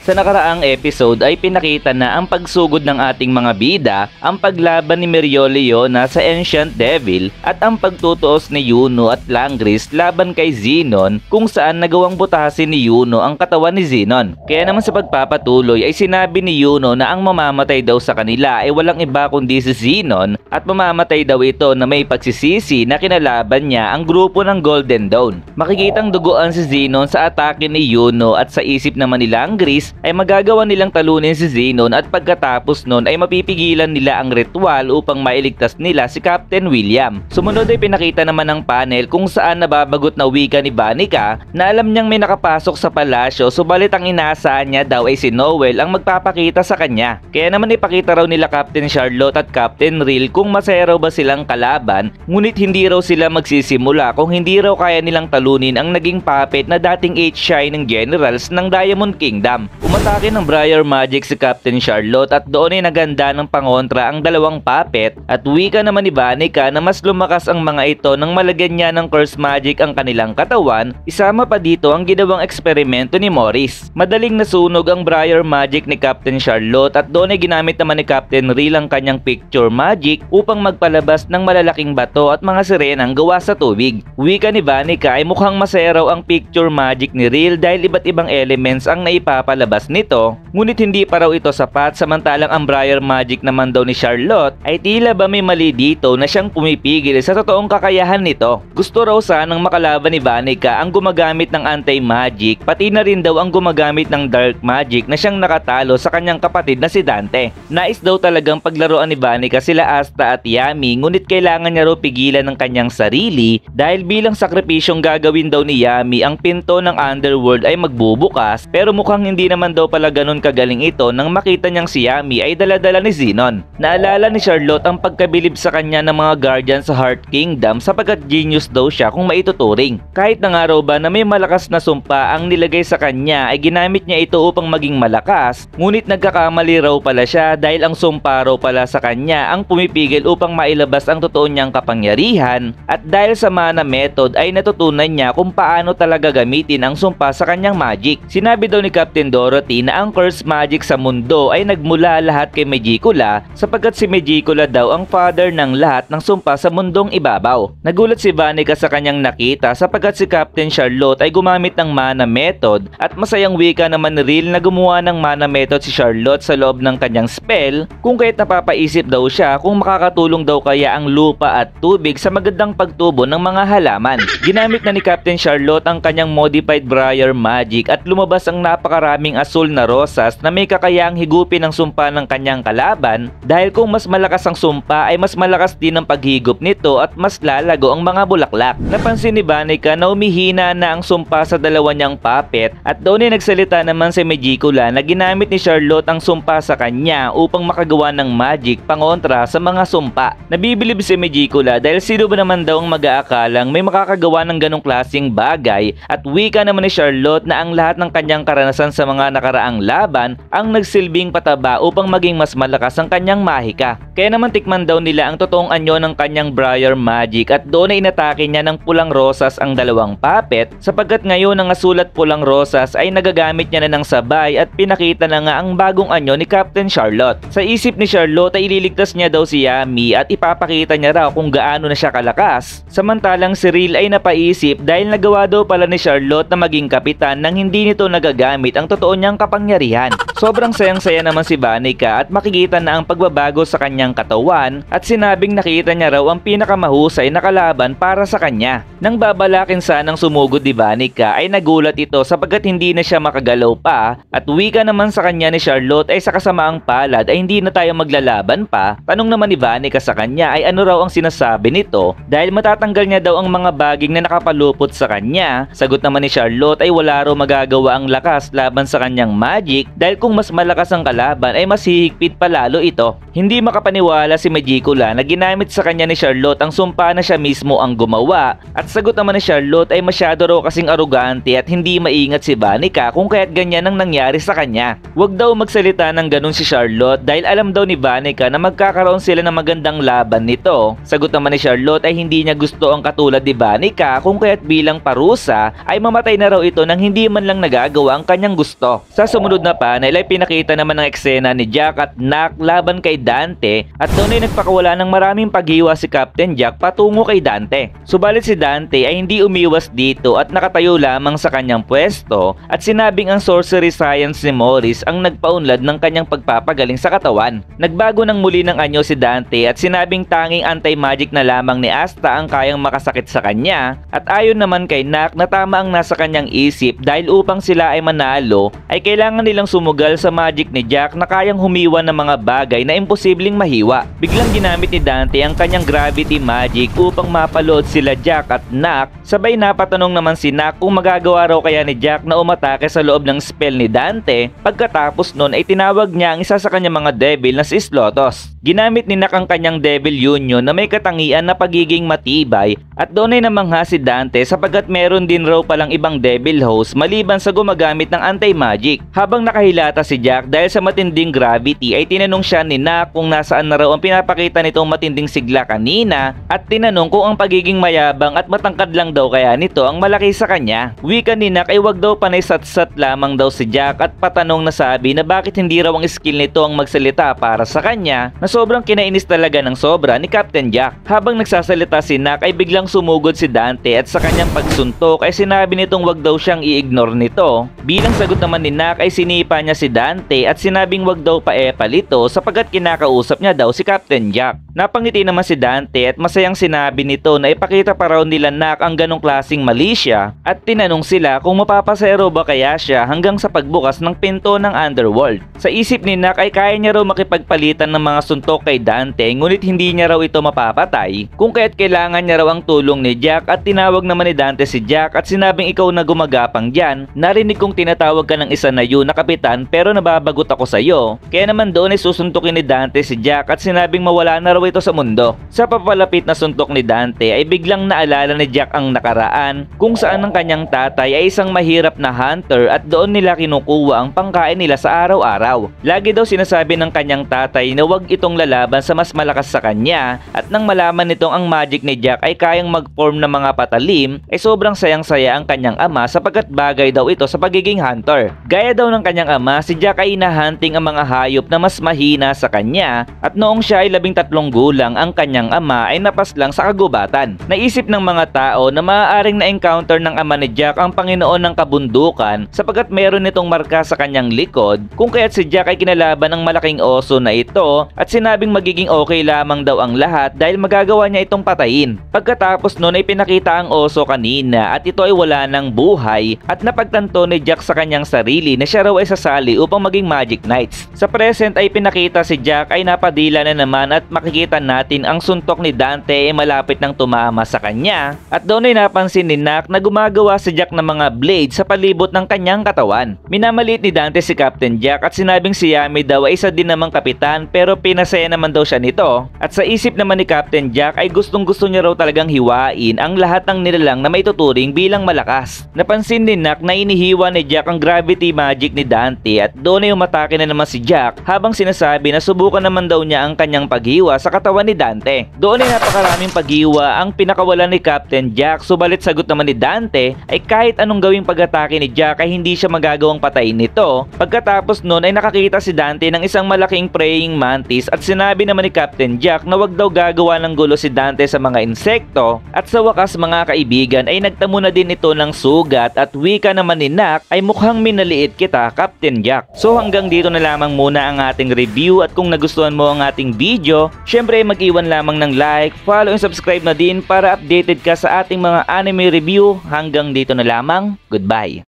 Sa nakaraang episode ay pinakita na ang pagsugod ng ating mga bida, ang paglaban ni Mereoleona sa Ancient Devil at ang pagtutuos ni Yuno at Langris laban kay Zenon kung saan nagawang butasin ni Yuno ang katawan ni Zenon. Kaya naman sa pagpapatuloy ay sinabi ni Yuno na ang mamamatay daw sa kanila ay walang iba kundi si Zenon at mamamatay daw ito na may pagsisisi na kinalaban niya ang grupo ng Golden Dawn. Makikitang duguan si Zenon sa atake ni Yuno at sa isip naman ni Langris ay magagawa nilang talunin si Zenon at pagkatapos nun ay mapipigilan nila ang ritual upang mailigtas nila si Captain William. Sumunod ay pinakita naman ng panel kung saan nababagot na wika ni Vanica na alam niyang may nakapasok sa palasyo subalit ang inaasahan niya daw ay si Noel ang magpapakita sa kanya. Kaya naman ipakita raw nila Captain Charlotte at Captain Real kung masaya raw ba silang kalaban, ngunit hindi raw sila magsisimula kung hindi raw kaya nilang talunin ang naging puppet na dating 8 Shining Generals ng Diamond Kingdom. Umatake ng Briar Magic si Captain Charlotte at doon ay naganda ng pangontra ang dalawang puppet at wika naman ni Vanica na mas lumakas ang mga ito nang malagyan niya ng Curse Magic ang kanilang katawan, isama pa dito ang ginawang eksperimento ni Morris. Madaling nasunog ang Briar Magic ni Captain Charlotte at doon ay ginamit naman ni Captain Real ang kanyang Picture Magic upang magpalabas ng malalaking bato at mga sirenang gawa sa tubig. Wika ni Vanica ay mukhang masaya raw ang Picture Magic ni Real dahil iba't ibang elements ang naipapalabas nito, ngunit hindi pa raw ito sapat samantalang ang Briar Magic naman daw ni Charlotte ay tila ba may mali dito na siyang pumipigil sa totoong kakayahan nito. Gusto raw sanang makalaban ni Vanica ang gumagamit ng anti-magic pati na rin daw ang gumagamit ng dark magic na siyang nakatalo sa kanyang kapatid na si Dante. Nais daw talagang paglaruan ni Vanica sila Asta at Yami ngunit kailangan niya raw pigilan ng kanyang sarili dahil bilang sakripisyong gagawin daw ni Yami ang pinto ng Underworld ay magbubukas pero mukhang hindi naman daw pala ganun kagaling ito nang makita niyang si Yami ay daladala ni Zenon. Naalala ni Charlotte ang pagkabilib sa kanya ng mga guardian sa Heart Kingdom sapagkat genius daw siya kung maituturing. Kahit na nga raw ba na may malakas na sumpa ang nilagay sa kanya ay ginamit niya ito upang maging malakas, ngunit nagkakamali raw pala siya dahil ang sumpa raw pala sa kanya ang pumipigil upang mailabas ang totoo niyang kapangyarihan at dahil sa mana method ay natutunan niya kung paano talaga gamitin ang sumpa sa kanyang magic. Sinabi daw ni Captain Dorothy na ang Curse Magic sa mundo ay nagmula lahat kay Megicula sapagkat si Megicula daw ang father ng lahat ng sumpa sa mundong ibabaw. Nagulat si Vanica sa kanyang nakita sapagkat si Captain Charlotte ay gumamit ng mana method at masayang wika naman ni Real na gumawa ng mana method si Charlotte sa loob ng kanyang spell kung kaya't napapaisip daw siya kung makakatulong daw kaya ang lupa at tubig sa magandang pagtubo ng mga halaman. Ginamit na ni Captain Charlotte ang kanyang modified Briar Magic at lumabas ang napakaraming asul na rosas na may kakayahang higupin ang sumpa ng kanyang kalaban dahil kung mas malakas ang sumpa ay mas malakas din ang paghigop nito at mas lalago ang mga bulaklak. Napansin ni Vanica na umihina na ang sumpa sa dalawa niyang puppet at doon ay nagsalita naman si Megicula na ginamit ni Charlotte ang sumpa sa kanya upang makagawa ng magic pangontra sa mga sumpa. Nabibilib si Megicula dahil sino ba naman daw ang mag-aakalang may makakagawa ng ganong klaseng bagay at wika naman ni Charlotte na ang lahat ng kanyang karanasan sa mga nakaraang laban ang nagsilbing pataba upang maging mas malakas ang kanyang mahika. Kaya naman tikman daw nila ang totoong anyo ng kanyang Briar Magic at doon ay inatake niya ng pulang rosas ang dalawang puppet sapagkat ngayon ang asul at pulang rosas ay nagagamit niya na ng sabay at pinakita na nga ang bagong anyo ni Captain Charlotte. Sa isip ni Charlotte ay ililigtas niya daw si Yami at ipapakita niya raw kung gaano na siya kalakas. Samantalang si Real ay napaisip dahil nagawa daw pala ni Charlotte na maging kapitan nang hindi nito nagagamit ang totoo niyang kapangyarihan. Sobrang sayang-saya naman si Vanica at makikita na ang pagbabago sa kanyang katawan at sinabing nakita niya raw ang pinakamahusay na kalaban para sa kanya. Nang babalakin sanang sumugod ni Vanica ay nagulat ito sapagkat hindi na siya makagalaw pa at wika naman sa kanya ni Charlotte ay sa kasamaang palad ay hindi na tayo maglalaban pa. Tanong naman ni Vanica sa kanya ay ano raw ang sinasabi nito dahil matatanggal niya daw ang mga baging na nakapalupot sa kanya. Sagot naman ni Charlotte ay wala raw magagawa ang lakas laban sa kanyang magic dahil kung kung mas malakas ang kalaban ay mas hihigpit palalo ito. Hindi makapaniwala si Magicula na ginamit sa kanya ni Charlotte ang sumpa na siya mismo ang gumawa, at sagot naman ni Charlotte ay masyado raw kasing arugante at hindi maingat si Vanica kung kaya't ganyan ang nangyari sa kanya. Huwag daw magsalita ng ganun si Charlotte dahil alam daw ni Vanica na magkakaroon sila ng magandang laban nito. Sagot naman ni Charlotte ay hindi niya gusto ang katulad ni Vanica kung kaya't bilang parusa ay mamatay na raw ito nang hindi man lang nagagawa ang kanyang gusto. Sa sumunod na panel ay pinakita naman ng eksena ni Jack at Nak laban kay Dante, at doon ay nagpakawala ng maraming paghiwa si Captain Jack patungo kay Dante. Subalit si Dante ay hindi umiwas dito at nakatayo lamang sa kanyang pwesto at sinabing ang sorcery science ni Morris ang nagpaunlad ng kanyang pagpapagaling sa katawan. Nagbago ng muli ng anyo si Dante at sinabing tanging anti-magic na lamang ni Asta ang kayang makasakit sa kanya, at ayon naman kay Nak na tama ang nasa kanyang isip dahil upang sila ay manalo ay kailangan nilang sumugal sa magic ni Jack na kayang humiwa ng mga bagay na imposibleng mahiwa. Biglang ginamit ni Dante ang kanyang gravity magic upang mapalood sila Jack at Nak. Sabay napatanong naman si Nak kung magagawa raw kaya ni Jack na umatake sa loob ng spell ni Dante. Pagkatapos nun ay tinawag niya ang isa sa kanyang mga devil na si Slotos. Ginamit ni Nak ang kanyang devil union na may katangian na pagiging matibay, at doon ay namangha si Dante sapagkat meron din raw palang ibang devil host maliban sa gumagamit ng anti-magic. Habang nakahilata si Jack dahil sa matinding gravity ay tinanong siya ni Nak kung nasaan na raw ang pinapakita nitong matinding sigla kanina, at tinanong kung ang pagiging mayabang at matangkad lang daw kaya nito ang malaki sa kanya. Wika ni Nak ay wag daw panay sat-sat lamang daw si Jack at patanong na sabi na bakit hindi raw ang skill nito ang magsalita para sa kanya, na sobrang kinainis talaga ng sobra ni Captain Jack. Habang nagsasalita si Nak ay biglang sumugod si Dante at sa kanyang pagsuntok ay sinabi nitong wag daw siyang i-ignore nito. Bilang sagot naman ni Nak ay sinipa niya si Dante at sinabing wag daw paepal ito sapagkat kinakausap niya daw si Captain Jack. Napangiti naman si Dante at masayang sinabi nito na ipakita pa raw nila Nak ang ganong klaseng mali siya, at tinanong sila kung mapapasero ba kaya siya hanggang sa pagbukas ng pinto ng underworld. Sa isip ni Nak ay kaya niya raw makipagpalitan ng mga suntok kay Dante, ngunit hindi niya raw ito mapapatay kung kaya't kailangan niya raw ang tulong ni Jack, at tinawag naman ni Dante si Jack at sinabing ikaw na gumagapang dyan. Narinig kong tinatawag ka ng isa na yun na kapitan pero nababagot ako sa'yo. Kaya naman doon ay susuntukin ni Dante si Jack at sinabing mawala na raw ito sa mundo. Sa papalapit na suntok ni Dante ay biglang naalala ni Jack ang nakaraan kung saan ang kanyang tatay ay isang mahirap na hunter at doon nila kinukuha ang pangkain nila sa araw-araw. Lagi daw sinasabi ng kanyang tatay na wag itong lalaban sa mas malakas sa kanya, at nang malaman nitong ang magic ni Jack ay kayang mag-form ng mga patalim ay sobrang sayang-saya ang kanyang ama sapagkat bagay daw ito sa pagiging hunter. Gaya daw ng kanyang ama, si Jack ay inahunting ang mga hayop na mas mahina sa kanya, at noong siya ay 13 gulang ang kanyang ama ay napaslang sa kagubatan. Naisip ng mga tao na maaaring na-encounter ng ama ni Jack ang Panginoon ng kabundukan sapagkat meron nitong marka sa kanyang likod, kung kaya't si Jack ay kinalaban ng malaking oso na ito at sinabing magiging okay lamang daw ang lahat dahil magagawa niya itong patayin. Pagkatapos noon ay pinakita ang oso kanina at ito ay wala ng buhay, at napagtanto ni Jack sa kanyang sarili na siya raw ay sasali upang maging Magic Knights. Sa present ay pinakita si Jack ay napadila na naman at makikita natin ang suntok ni Dante ay malapit ng tumama sa kanya, at doon ay napansin ni Nak na gumagawa si Jack ng mga blade sa palibot ng kanyang katawan. Minamaliit ni Dante si Captain Jack at sinabing si Yami daw ay isa din namang kapitan pero pinasaya naman daw siya nito, at sa isip naman ni Captain Jack ay gustong-gusto niya raw talagang hiwain ang lahat ng nilalang na may tuturing bilang malakas. Napansin ni Nak na inihiwa ni Jack ang gravity magic ni Dante at doon ay umatake na naman si Jack habang sinasabi na subukan naman daw niya ang kanyang paghiwa sa katawan ni Dante. Doon ay napakaraming paghiwa ang pinakawalan ni Captain Jack, subalit sagot naman ni Dante ay kahit anong gawing pag-atake ni Jack ay hindi siya magagawang patayin nito. Pagkatapos noon ay nakakita si Dante ng isang malaking praying mantis at sinabi naman ni Captain Jack na wag daw gagawa ng gulo si Dante sa mga insekto, at sa wakas mga kaibigan ay nagtamo na din ito ng sugat, at wika naman ni Nak ay mukhang minaliit kita Captain Jack. So hanggang dito na lamang muna ang ating review, at kung nagustuhan mo ang ating video, syempre mag-iwan lamang ng like, follow and subscribe na din para updated ka sa ating mga anime review. Hanggang dito na lamang, goodbye!